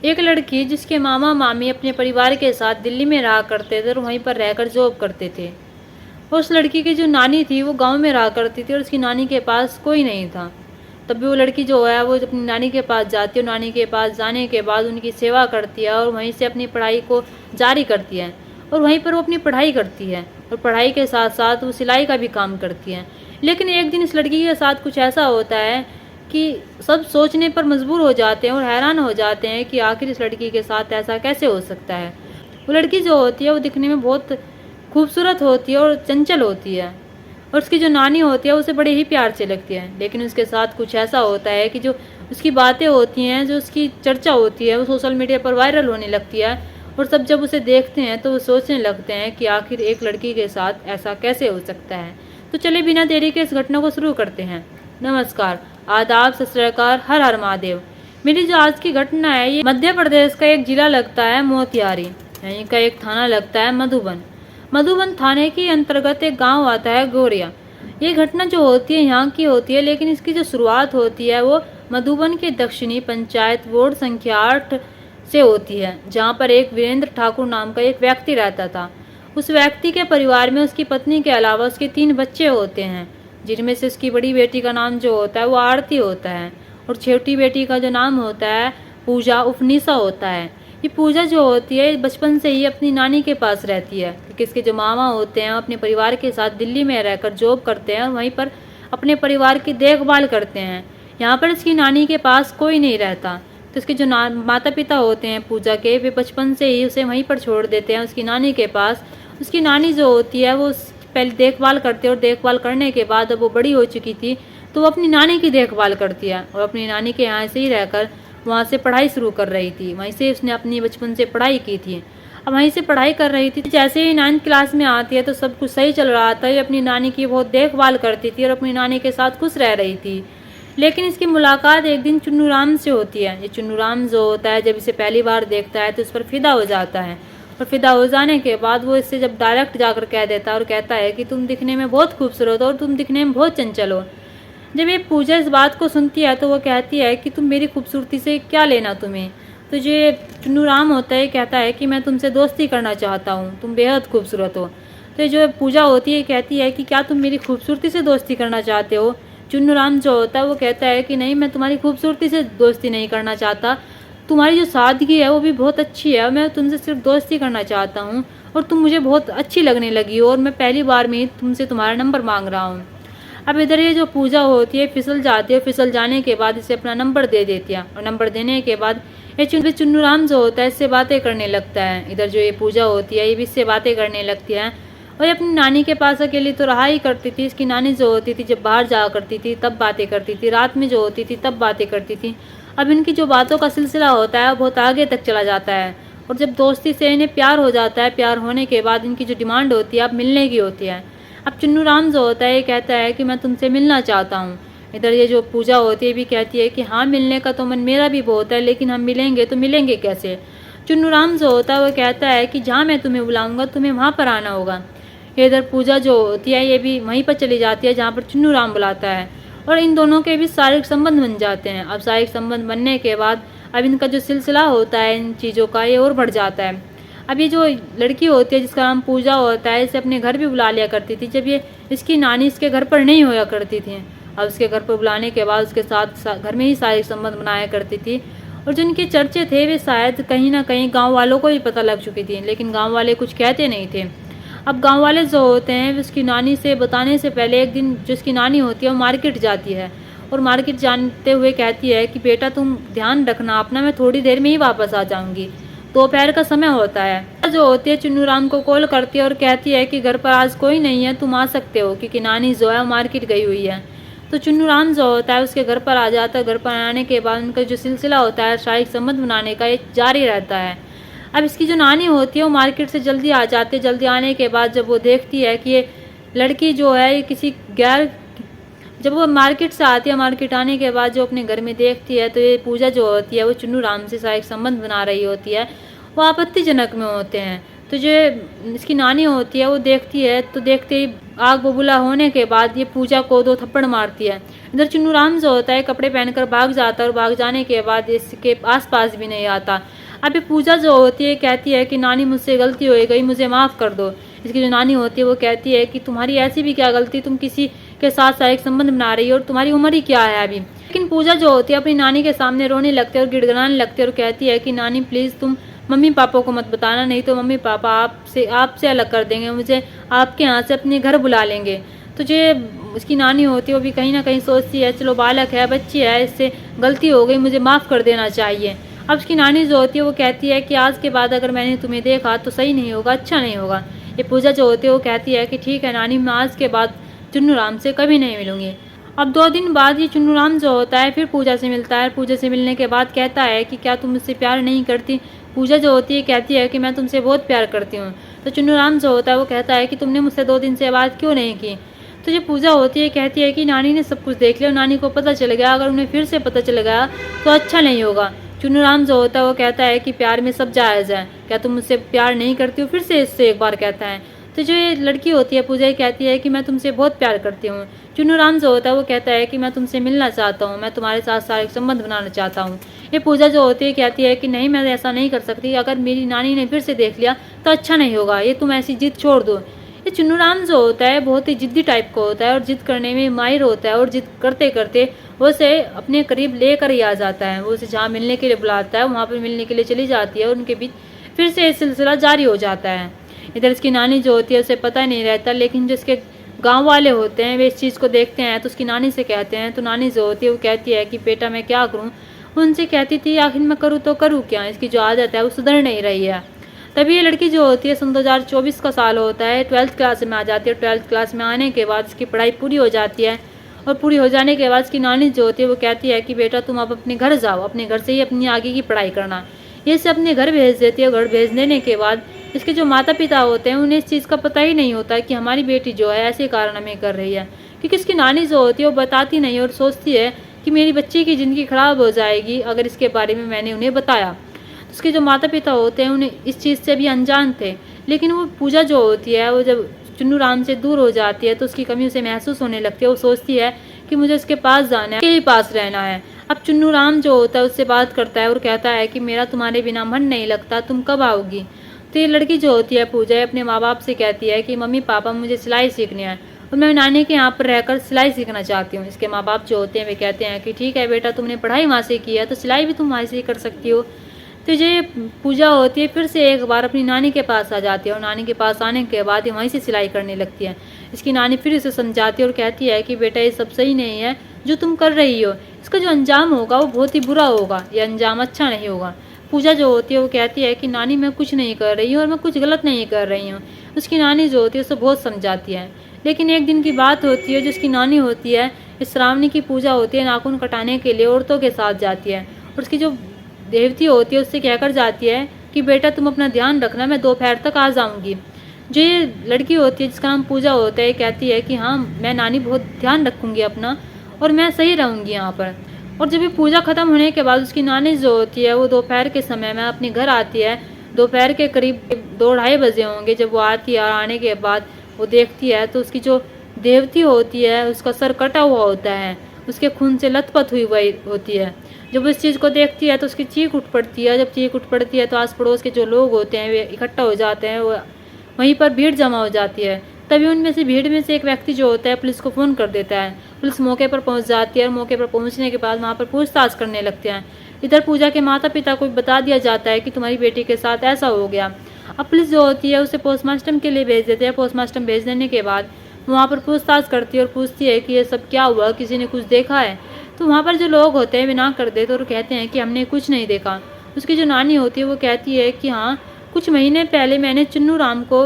एक लड़की जिसके मामा मामी अपने परिवार के साथ दिल्ली में रहा करते थे और वहीं पर रहकर जॉब करते थे। उस लड़की की जो नानी थी वो गांव में रहा करती थी और उसकी नानी के पास कोई नहीं था। तब भी वो लड़की जो है वो अपनी नानी के पास जाती है और नानी के पास जाने के बाद उनकी सेवा करती है और वहीं से अपनी पढ़ाई को जारी करती है और वहीं पर वो अपनी पढ़ाई करती है और पढ़ाई के साथ साथ वो सिलाई का भी काम करती है। लेकिन एक दिन इस लड़की के साथ कुछ ऐसा होता है कि सब सोचने पर मजबूर हो जाते हैं और हैरान हो जाते हैं कि आखिर इस लड़की के साथ ऐसा कैसे हो सकता है। वो लड़की जो होती है वो दिखने में बहुत खूबसूरत होती है और चंचल होती है और उसकी जो नानी होती है उसे बड़े ही प्यार से लगती है। लेकिन उसके साथ कुछ ऐसा होता है कि जो उसकी बातें होती हैं, जो उसकी चर्चा होती है, वो सोशल मीडिया पर वायरल होने लगती है और सब जब उसे देखते हैं तो वो सोचने लगते हैं कि आखिर एक लड़की के साथ ऐसा कैसे हो सकता है। तो चले बिना देरी के इस घटना को शुरू करते हैं। नमस्कार, आदाब, सत श्री अकाल, हर हर महादेव। मेरी जो आज की घटना है ये मध्य प्रदेश का एक जिला लगता है मोतिहारी, यहीं का एक थाना लगता है मधुबन। मधुबन थाने के अंतर्गत एक गांव आता है गोरिया। ये घटना जो होती है यहाँ की होती है, लेकिन इसकी जो शुरुआत होती है वो मधुबन के दक्षिणी पंचायत वार्ड संख्या 8 से होती है, जहाँ पर एक वीरेंद्र ठाकुर नाम का एक व्यक्ति रहता था। उस व्यक्ति के परिवार में उसकी पत्नी के अलावा उसके 3 बच्चे होते हैं, जिनमें से उसकी बड़ी बेटी का नाम जो होता है वो आरती होता है और छोटी बेटी का जो नाम होता है पूजा उपनिशा होता है। ये पूजा जो होती है बचपन से ही अपनी नानी के पास रहती है, क्योंकि इसके जो मामा होते हैं अपने परिवार के साथ दिल्ली में रहकर जॉब करते हैं और वहीं पर अपने परिवार की देखभाल करते हैं। यहाँ पर इसकी नानी के पास कोई नहीं रहता, तो इसके जो माता पिता होते हैं पूजा के, वे बचपन से ही उसे वहीं पर छोड़ देते हैं उसकी नानी के पास। उसकी नानी जो होती है वो पहले देखभाल करती है और देखभाल करने के बाद अब वो बड़ी हो चुकी थी तो वो अपनी नानी की देखभाल करती है और अपनी नानी के यहाँ से ही रहकर वहाँ से पढ़ाई शुरू कर रही थी। वहीं से उसने अपनी बचपन से पढ़ाई की थी। अब वहीं से पढ़ाई कर रही थी। जैसे ही 9th क्लास में आती है तो सब कुछ सही चल रहा था। ये अपनी नानी की बहुत देखभाल करती थी और अपनी नानी के साथ खुश रह रही थी। लेकिन इसकी मुलाकात एक दिन चुन्नू राम से होती है। ये चुन्नू राम जो होता है जब इसे पहली बार देखता है तो इस पर फिदा हो जाता है और फिदा हो जाने के बाद वो इससे जब डायरेक्ट जाकर कह देता है और कहता है कि तुम दिखने में बहुत खूबसूरत हो और तुम दिखने में बहुत चंचल हो। जब ये पूजा इस बात को सुनती है तो वो कहती है कि तुम मेरी खूबसूरती से क्या लेना तुम्हें। तो जो चुन्नू राम होता है कहता है कि मैं तुमसे दोस्ती करना चाहता हूँ, तुम बेहद खूबसूरत हो। तो जो पूजा होती है कहती है कि क्या तुम मेरी खूबसूरती से दोस्ती करना चाहते हो। चुन्नू राम जो होता है वो कहता है कि नहीं, मैं तुम्हारी खूबसूरती से दोस्ती नहीं करना चाहता, तुम्हारी जो सादगी है वो भी बहुत अच्छी है, मैं तुमसे सिर्फ दोस्ती करना चाहता हूँ और तुम मुझे बहुत अच्छी लगने लगी हो और मैं पहली बार में ही तुमसे तुम्हारा नंबर मांग रहा हूँ। अब इधर ये जो पूजा होती है फिसल जाती है, फिसल जाने के बाद इसे अपना नंबर दे देती है और नंबर देने के बाद ये चुन्नू राम जो होता है इससे बातें करने लगता है। इधर जो ये पूजा होती है ये भी इससे बातें करने लगती है और ये अपनी नानी के पास अकेली तो रहा ही करती थी। इसकी नानी जो होती थी जब बाहर जाया करती थी तब बातें करती थी, रात में जो होती थी तब बातें करती थी। अब इनकी जो बातों का सिलसिला होता है बहुत आगे तक चला जाता है और जब दोस्ती से इन्हें प्यार हो जाता है, प्यार होने के बाद इनकी जो डिमांड होती है अब मिलने की होती है। अब चुन्नू राम जो होता है ये कहता है कि मैं तुमसे मिलना चाहता हूँ। इधर ये जो पूजा होती है भी कहती है कि हाँ, मिलने का तो मन मेरा भी बहुत है, लेकिन हम मिलेंगे तो मिलेंगे कैसे। चुन्नू राम जो होता है वो कहता है कि जहाँ मैं तुम्हें बुलाऊंगा तुम्हें वहाँ पर आना होगा। इधर पूजा जो होती है ये भी वहीं पर चली जाती है जहाँ पर चुन्नू राम बुलाता है और इन दोनों के भी शारीरिक संबंध बन जाते हैं। अब शारीरिक संबंध बनने के बाद अब इनका जो सिलसिला होता है इन चीज़ों का ये और बढ़ जाता है। अब ये जो लड़की होती है जिसका नाम पूजा होता है इसे अपने घर भी बुला लिया करती थी जब ये इसकी नानी इसके घर पर नहीं होया करती थी। अब उसके घर पर बुलाने के बाद उसके साथ घर में ही शारीरिक संबंध बनाया करती थी और जिनके चर्चे थे वे शायद कहीं ना कहीं गांव वालों को भी पता लग चुकी थी, लेकिन गांव वाले कुछ कहते नहीं थे। अब गांव वाले जो होते हैं उसकी नानी से बताने से पहले एक दिन जो इसकी नानी होती है वो मार्केट जाती है और मार्केट जानते हुए कहती है कि बेटा तुम ध्यान रखना अपना, मैं थोड़ी देर में ही वापस आ जाऊंगी, दोपहर का समय होता है। जो होती है चुन्नू राम को कॉल करती है और कहती है कि घर पर आज कोई नहीं है, तुम आ सकते हो, क्योंकि नानी जो है मार्केट गई हुई है। तो चुन्नू राम जो होता है उसके घर पर आ जाता है। घर पर आने के बाद उनका जो सिलसिला होता है शारीरिक संबंध बनाने का ये जारी रहता है। अब इसकी जो नानी होती है वो मार्केट से जल्दी आ जाती है। जल्दी आने के बाद जब वो देखती है कि ये लड़की जो है ये किसी जब वो मार्केट से आती है, मार्केट आने के बाद जो अपने घर में देखती है तो ये पूजा जो होती है वो चुन्नू राम से शारीरिक संबंध बना रही होती है, वो आपत्तिजनक में होते हैं। तो जो इसकी नानी होती है वो देखती है तो देखते ही आग बबूला होने के बाद ये पूजा को 2 थप्पड़ मारती है। इधर चुन्नू राम जो होता है कपड़े पहनकर भाग जाता है और भाग जाने के बाद इसके आसपास भी नहीं आता। अभी पूजा जो होती है कहती है कि नानी मुझसे गलती हो गई, मुझे माफ़ कर दो। इसकी जो नानी होती है वो कहती है कि तुम्हारी ऐसी भी क्या गलती, तुम किसी के साथ शारीरिक संबंध बना रही हो और तुम्हारी उम्र ही क्या है अभी। लेकिन पूजा जो होती है अपनी नानी के सामने रोने लगती है और गिड़गिड़ाने लगती है और कहती है कि नानी प्लीज़ तुम मम्मी पापा को मत बताना, नहीं तो मम्मी पापा आपसे अलग कर देंगे, मुझे आपके यहाँ से अपने घर बुला लेंगे। तो जो उसकी नानी होती है वो भी कहीं ना कहीं सोचती है चलो बालक है, बच्ची है, इससे गलती हो गई, मुझे माफ़ कर देना चाहिए। अब उसकी नानी जो होती है वो कहती है कि आज के बाद अगर मैंने तुम्हें देखा तो सही नहीं होगा, अच्छा नहीं होगा। ये पूजा जो होती है वो कहती है कि ठीक है नानी, मैं आज के बाद चुन्नू राम से कभी नहीं मिलूंगी। अब 2 दिन बाद ये चुन्नू राम जो होता है फिर पूजा से मिलता है। पूजा से मिलने के बाद कहता है कि क्या तुम मुझसे प्यार नहीं करती। पूजा जो होती है कहती है कि मैं तुमसे बहुत प्यार करती हूँ। तो चुन्नू राम जो होता है वो कहता है कि तुमने मुझसे 2 दिन से बात क्यों नहीं की। तो ये पूजा होती है कहती है कि नानी ने सब कुछ देख लिया, नानी को पता चल गया, अगर उन्हें फिर से पता चल गया तो अच्छा नहीं होगा। चुन्नू राम जो होता है वो कहता है कि प्यार में सब जायज़ है, क्या तुम मुझसे प्यार नहीं करती हो, फिर से इससे एक बार कहता है। तो जो ये लड़की होती है पूजा कहती है कि मैं तुमसे बहुत प्यार करती हूँ। चुन्नू राम जो होता है वो कहता है कि मैं तुमसे मिलना चाहता हूँ, मैं तुम्हारे साथ शारीरिक संबंध बनाना चाहता हूँ। ये पूजा जो होती है कहती है कि नहीं, मैं ऐसा नहीं कर सकती, अगर मेरी नानी ने फिर से देख लिया तो अच्छा नहीं होगा, ये तुम ऐसी जिद छोड़ दो। ये चुन्नू राम जो होता है बहुत ही जिद्दी टाइप का होता है और जिद करने में माहिर होता है और जिद करते करते वो उसे अपने करीब लेकर ही आ जाता है। वो उसे जहाँ मिलने के लिए बुलाता है वहाँ पर मिलने के लिए चली जाती है और उनके बीच फिर से ये सिलसिला जारी हो जाता है। इधर इसकी नानी जो होती है उसे पता नहीं रहता, लेकिन जिसके गांव वाले होते हैं वे इस चीज़ को देखते हैं तो उसकी नानी से कहते हैं। तो नानी जो होती है वो कहती है कि बेटा मैं क्या करूँ। उनसे कहती थी आखिर मैं करूँ तो करूँ क्या, इसकी जो आदत है वो सुधर नहीं रही है। तभी ये लड़की जो होती है सन 2024 का साल होता है, 12th क्लास में आ जाती है। 12th क्लास में आने के बाद इसकी पढ़ाई पूरी हो जाती है और पूरी हो जाने के बाद इसकी नानी जो होती है वो कहती है कि बेटा तुम अब अपने घर जाओ, अपने घर से ही अपनी आगे की पढ़ाई करना। ये इसे अपने घर भेज देती है। घर भेज देने के बाद इसके जो माता पिता होते हैं उन्हें इस चीज़ का पता ही नहीं होता कि हमारी बेटी जो है ऐसे कारनामे कर रही है, क्योंकि इसकी नानी जो होती है वो बताती नहीं और सोचती है कि मेरी बच्ची की ज़िंदगी खराब हो जाएगी अगर इसके बारे में मैंने उन्हें बताया। उसके जो माता पिता होते हैं उन्हें इस चीज़ से भी अनजान थे, लेकिन वो पूजा जो होती है वो जब चुन्नू राम से दूर हो जाती है तो उसकी कमी उसे महसूस होने लगती है। वो सोचती है कि मुझे उसके पास जाना है, उसके ही पास रहना है। अब चुन्नू राम जो होता है उससे बात करता है और कहता है कि मेरा तुम्हारे बिना मन नहीं लगता, तुम कब आओगी। तो ये लड़की जो होती है पूजा अपने माँ बाप से कहती है कि मम्मी पापा मुझे सिलाई सीखनी है और मैं नानी के यहाँ पर रहकर सिलाई सीखना चाहती हूँ। इसके माँ बाप जो होते हैं वे कहते हैं कि ठीक है बेटा, तुमने पढ़ाई वहाँ से की है तो सिलाई भी तुम वहाँ से कर सकती हो। तो ये पूजा होती है फिर से एक बार अपनी नानी के पास आ जाती है और नानी के पास आने के बाद वहीं से सिलाई करने लगती है। इसकी नानी फिर इसे समझाती है और कहती है कि बेटा ये सब सही नहीं है जो तुम कर रही हो, इसका जो अंजाम होगा वो बहुत ही बुरा होगा, ये अंजाम अच्छा नहीं होगा। पूजा जो होती है वो कहती है कि नानी मैं कुछ नहीं कर रही हूँ और मैं कुछ गलत नहीं कर रही हूँ। उसकी नानी जो होती है उसे बहुत समझाती है। लेकिन एक दिन की बात होती है, जिसकी नानी होती है इस श्रावणी की पूजा होती है, नाखून कटाने के लिए औरतों के साथ जाती है और उसकी जो देवती होती है उससे कहकर जाती है कि बेटा तुम अपना ध्यान रखना, मैं दोपहर तक आ जाऊंगी। जो ये लड़की होती है जिसका नाम पूजा होता है कहती है कि हाँ मैं नानी बहुत ध्यान रखूंगी अपना और मैं सही रहूंगी यहाँ पर। और जब ये पूजा ख़त्म होने के बाद उसकी नानी जो होती है वो दोपहर के समय में अपने घर आती है। दोपहर के करीब 2-2:30 बजे होंगे जब वो आती है और आने के बाद वो देखती है तो उसकी जो देवती होती है उसका सर कटा हुआ होता है, उसके खून से लथपथ हुई होती है। जब इस चीज़ को देखती है तो उसकी चीख उठ पड़ती है। जब चीख उठ पड़ती है तो आस पड़ोस के जो लोग होते हैं वे इकट्ठा हो जाते हैं, वो वहीं पर भीड़ जमा हो जाती है। तभी उनमें से भीड़ में से एक व्यक्ति जो होता है पुलिस को फ़ोन कर देता है। पुलिस मौके पर पहुंच जाती है और मौके पर पहुंचने के बाद वहां पर पूछताछ करने लगते हैं। इधर पूजा के माता पिता को बता दिया जाता है कि तुम्हारी बेटी के साथ ऐसा हो गया। अब पुलिस जो होती है उसे पोस्टमार्टम के लिए भेज देते हैं। पोस्टमार्टम भेज देने के बाद वहाँ पर पूछताछ करती है और पूछती है कि ये सब क्या हुआ, किसी ने कुछ देखा है। तो वहाँ पर जो लोग होते हैं वे ना कर देते और कहते हैं कि हमने कुछ नहीं देखा। उसकी जो नानी होती है वो कहती है कि हाँ कुछ महीने पहले मैंने चुन्नू राम को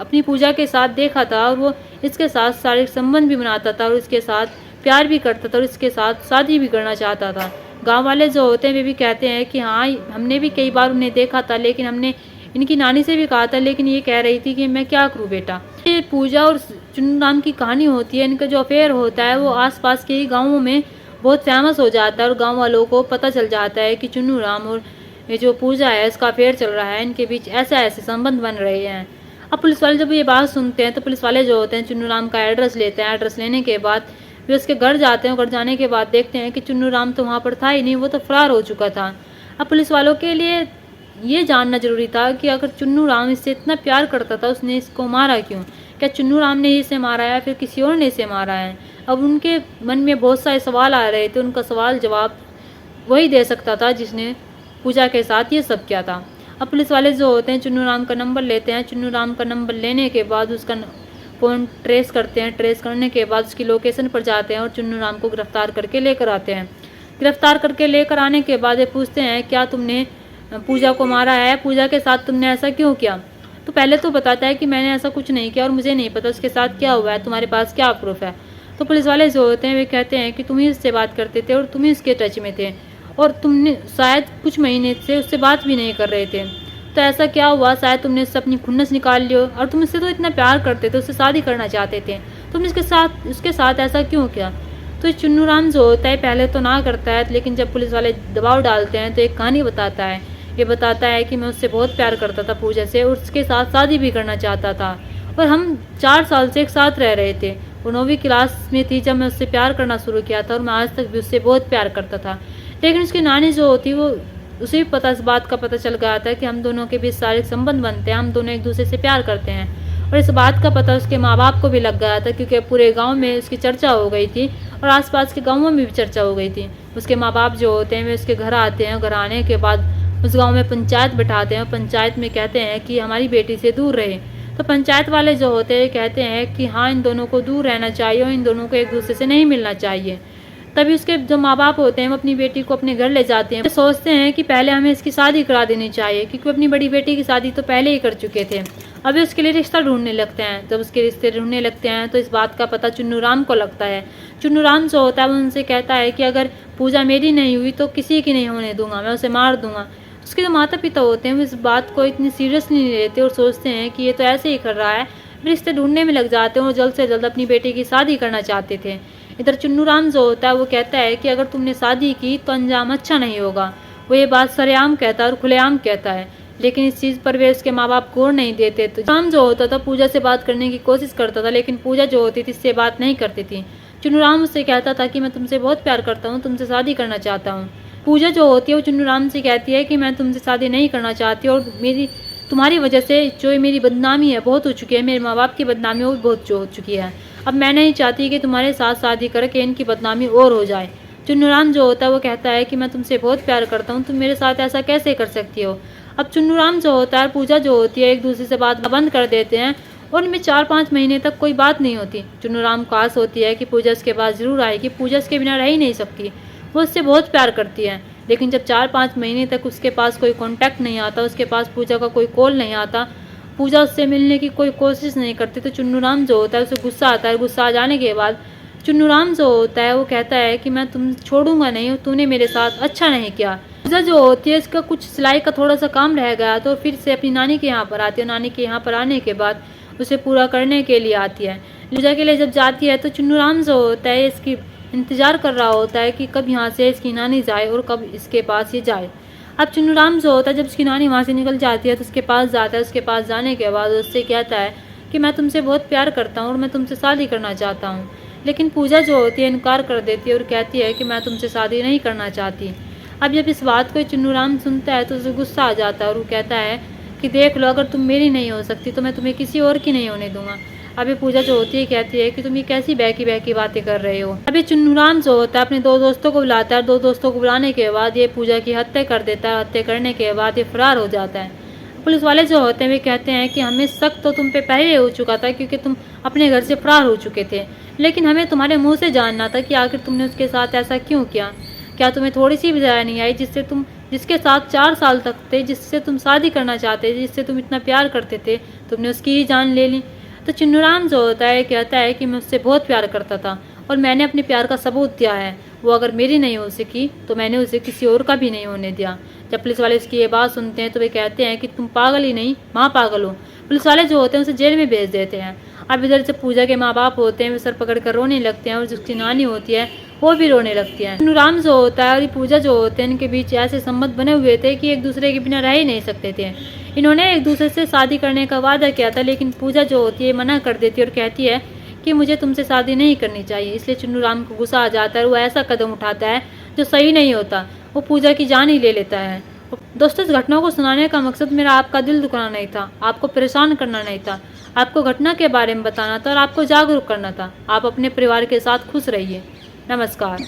अपनी पूजा के साथ देखा था और वो इसके साथ शारीरिक संबंध भी बनाता था और इसके साथ प्यार भी करता था और इसके साथ शादी भी करना चाहता था। गांव वाले जो होते हैं वे भी कहते हैं कि हाँ हमने भी कई बार उन्हें देखा था, लेकिन हमने इनकी नानी से भी कहा था, लेकिन ये कह रही थी कि मैं क्या करूँ बेटा। ये पूजा और चुन्नू राम की कहानी होती है। इनका जो अफेयर होता है वो आसपास के ही गाँवों में बहुत फेमस हो जाता है और गाँव वालों को पता चल जाता है कि चुन्नू राम और ये जो पूजा है इसका अफेयर चल रहा है, इनके बीच ऐसे ऐसे संबंध बन रहे हैं। अब पुलिस वाले जब ये बात सुनते हैं तो पुलिस वाले जो होते हैं चुन्नू राम का एड्रेस लेते हैं। एड्रेस लेने के बाद वे उसके घर जाते हैं। घर जाने के बाद देखते हैं कि चुन्नू राम तो वहाँ पर था ही नहीं, वो तो फरार हो चुका था। अब पुलिस वालों के लिए ये जानना जरूरी था कि अगर चुन्नू राम इससे इतना प्यार करता था, उसने इसको मारा क्यों? क्या चुन्नू राम ने इसे मारा है या फिर किसी और ने इसे मारा है? अब उनके मन में बहुत सारे सवाल आ रहे थे। उनका सवाल जवाब वही दे सकता था जिसने पूजा के साथ ये सब किया था। अब पुलिस वाले जो होते हैं चुन्नू राम का नंबर लेते हैं। चुन्नू राम का नंबर लेने के बाद उसका फ़ोन ट्रेस करते हैं। ट्रेस करने के बाद उसकी लोकेशन पर जाते हैं और चुन्नू राम को गिरफ्तार करके लेकर आते हैं। गिरफ्तार करके लेकर आने के बाद ये पूछते हैं, क्या तुमने पूजा को मारा है? पूजा के साथ तुमने ऐसा क्यों किया? तो पहले तो बताता है कि मैंने ऐसा कुछ नहीं किया और मुझे नहीं पता उसके साथ क्या हुआ है, तुम्हारे पास क्या प्रूफ है? तो पुलिस वाले जो होते हैं वे कहते हैं कि तुम ही उससे बात करते थे और तुम ही उसके टच में थे और तुमने शायद कुछ महीने से उससे बात भी नहीं कर रहे थे। तो ऐसा क्या हुआ? शायद तुमने उससे अपनी खुन्नस निकाल लियो और तुम उससे तो इतना प्यार करते थे, उससे शादी करना चाहते थे, तुमने उसके साथ ऐसा क्यों किया? तो चुन्नू राम जो होता है पहले तो ना करता है, लेकिन जब पुलिस वाले दबाव डालते हैं तो एक कहानी बताता है। ये बताता है कि मैं उससे बहुत प्यार करता था पूजा से और उसके साथ शादी भी करना चाहता था और हम 4 साल से एक साथ रह रहे थे। वो 9वीं क्लास में थी जब मैं उससे प्यार करना शुरू किया था और मैं आज तक भी उससे बहुत प्यार करता था। लेकिन उसकी नानी जो होती वो उसे भी इस बात का पता चल गया था कि हम दोनों के बीच शारीरिक संबंध बनते हैं, हम दोनों एक दूसरे से प्यार करते हैं। और इस बात का पता उसके माँ बाप को भी लग गया था क्योंकि पूरे गांव में उसकी चर्चा हो गई थी और आसपास के गांवों में भी चर्चा हो गई थी। उसके माँ बाप जो होते हैं वे उसके घर आते हैं। घर आने के बाद उस गांव में पंचायत बिठाते हैं। पंचायत में कहते हैं कि हमारी बेटी से दूर रहे। तो पंचायत वाले जो होते हैं कहते हैं कि हाँ, इन दोनों को दूर रहना चाहिए और इन दोनों को एक दूसरे से नहीं मिलना चाहिए। तभी उसके जो माँ बाप होते हैं वो अपनी बेटी को अपने घर ले जाते हैं। सोचते हैं कि पहले हमें इसकी शादी करा देनी चाहिए क्योंकि अपनी बड़ी बेटी की शादी तो पहले ही कर चुके थे। अभी उसके लिए रिश्ता ढूंढने लगते हैं। जब उसके रिश्ते ढूंढने लगते हैं तो इस बात का पता चुन्नू राम को लगता है। चुन्नू राम जो होता है वो उनसे कहता है कि अगर पूजा मेरी नहीं हुई तो किसी की नहीं होने दूंगा, मैं उसे मार दूंगा। उसके जो माता पिता होते हैं वो इस बात को इतनी सीरियसली नहीं लेते और सोचते हैं कि ये तो ऐसे ही कर रहा है। रिश्ते ढूंढने में लग जाते हैं और जल्द से जल्द अपनी बेटी की शादी करना चाहते थे। इधर चुन्नू राम जो होता है वो कहता है कि अगर तुमने शादी की तो अंजाम अच्छा नहीं होगा। वो ये बात सरेआम कहता है और खुलेआम कहता है, लेकिन इस चीज़ पर वे उसके माँ बाप गौर नहीं देते। तो राम जो होता था पूजा से बात करने की कोशिश करता था, लेकिन पूजा जो होती थी इससे बात नहीं करती थी। चुन्नू राम उससे कहता था कि मैं तुमसे बहुत प्यार करता हूँ, तुमसे शादी करना चाहता हूँ। पूजा जो होती है वो चुन्नू राम से कहती है कि मैं तुमसे शादी नहीं करना चाहती और तुम्हारी वजह से जो मेरी बदनामी है बहुत हो चुकी है, मेरे माँ बाप की बदनामी वो बहुत जो हो चुकी है। अब मैं नहीं चाहती कि तुम्हारे साथ शादी करके इनकी बदनामी और हो जाए। चुन्नू राम जो होता है वो कहता है कि मैं तुमसे बहुत प्यार करता हूँ, तुम मेरे साथ ऐसा कैसे कर सकती हो? अब चुन्नू राम जो होता है पूजा जो होती है एक दूसरे से बात बंद कर देते हैं और इनमें 4-5 महीने तक कोई बात नहीं होती। चुन्नू राम को आस होती है कि पूजा उसके पास जरूर आएगी, पूजा उसके बिना रह ही नहीं सकती, वो उससे बहुत प्यार करती है। लेकिन जब 4-5 महीने तक उसके पास कोई कॉन्टैक्ट नहीं आता, उसके पास पूजा का कोई कॉल नहीं आता, पूजा उससे मिलने की कोई कोशिश नहीं करती, तो चुन्नू राम जो होता है उसे गुस्सा आता है। गुस्सा आ जाने के बाद चुन्नू राम जो होता है वो कहता है कि मैं तुम छोड़ूंगा नहीं, तूने मेरे साथ अच्छा नहीं किया। पूजा जो होती है इसका कुछ सिलाई का थोड़ा सा काम रह गया तो फिर से अपनी नानी के यहाँ पर आती है। नानी के यहाँ पर आने के बाद उसे पूरा करने के लिए आती है। पूजा के लिए जब जाती है तो चुन्नू राम जो होता है इसकी इंतज़ार कर रहा होता है कि कब यहाँ से इसकी नानी जाए और कब इसके पास ये जाए। अब चुन्नू राम जो होता है जब उसकी नानी वहाँ से निकल जाती है तो उसके पास जाता है। उसके पास जाने के बाद उससे कहता है कि मैं तुमसे बहुत प्यार करता हूँ और मैं तुमसे शादी करना चाहता हूँ। लेकिन पूजा जो होती है इनकार कर देती है और कहती है कि मैं तुमसे शादी नहीं करना चाहती। अब जब इस बात को चुन्नू राम सुनता है तो उसे गुस्सा आ जाता है और वो कहता है कि देख लो, अगर तुम मेरी नहीं हो सकती तो मैं तुम्हें किसी और की नहीं होने दूंगा। अभी पूजा जो होती है कहती है कि तुम ये कैसी बहकी बातें कर रहे हो। अभी चुन्नू राम जो होता है अपने 2 दोस्तों को बुलाता है। 2 दोस्तों को बुलाने के बाद ये पूजा की हत्या कर देता है। हत्या करने के बाद ये फरार हो जाता है। पुलिस वाले जो होते हैं वे कहते हैं कि हमें शक तो तुम पे पहले हो चुका था क्योंकि तुम अपने घर से फरार हो चुके थे, लेकिन हमें तुम्हारे मुँह से जानना था कि आखिर तुमने उसके साथ ऐसा क्यों किया। क्या तुम्हें थोड़ी सी भी दया नहीं आई जिसके साथ 4 साल तक थे, जिससे तुम शादी करना चाहते थे, जिससे तुम इतना प्यार करते थे, तुमने उसकी ही जान ले ली। तो चुन्नू राम जो होता है कहता है कि मैं उससे बहुत प्यार करता था और मैंने अपने प्यार का सबूत दिया है। वो अगर मेरी नहीं हो सकी तो मैंने उसे किसी और का भी नहीं होने दिया। जब पुलिस वाले इसकी ये बात सुनते हैं तो वे कहते हैं कि तुम पागल ही नहीं माँ पागल हो। पुलिस वाले जो होते हैं उसे जेल में भेज देते हैं। अब इधर से पूजा के माँ बाप होते हैं वे सर पकड़ कर रोने लगते हैं और जिसकी नानी होती है वो भी रोने लगती है। चुन्नू राम जो होता है और पूजा जो होते हैं इनके बीच ऐसे संबंध बने हुए थे कि एक दूसरे के बिना रह ही नहीं सकते थे। इन्होंने एक दूसरे से शादी करने का वादा किया था, लेकिन पूजा जो होती है मना कर देती है और कहती है कि मुझे तुमसे शादी नहीं करनी चाहिए। इसलिए चुन्नू राम को गुस्सा आ जाता है और वो ऐसा कदम उठाता है जो सही नहीं होता, वो पूजा की जान ही ले लेता है। दोस्तों, इस घटना को सुनाने का मकसद मेरा आपका दिल दुखाना नहीं था, आपको परेशान करना नहीं था, आपको घटना के बारे में बताना था और आपको जागरूक करना था। आप अपने परिवार के साथ खुश रहिए। नमस्कार।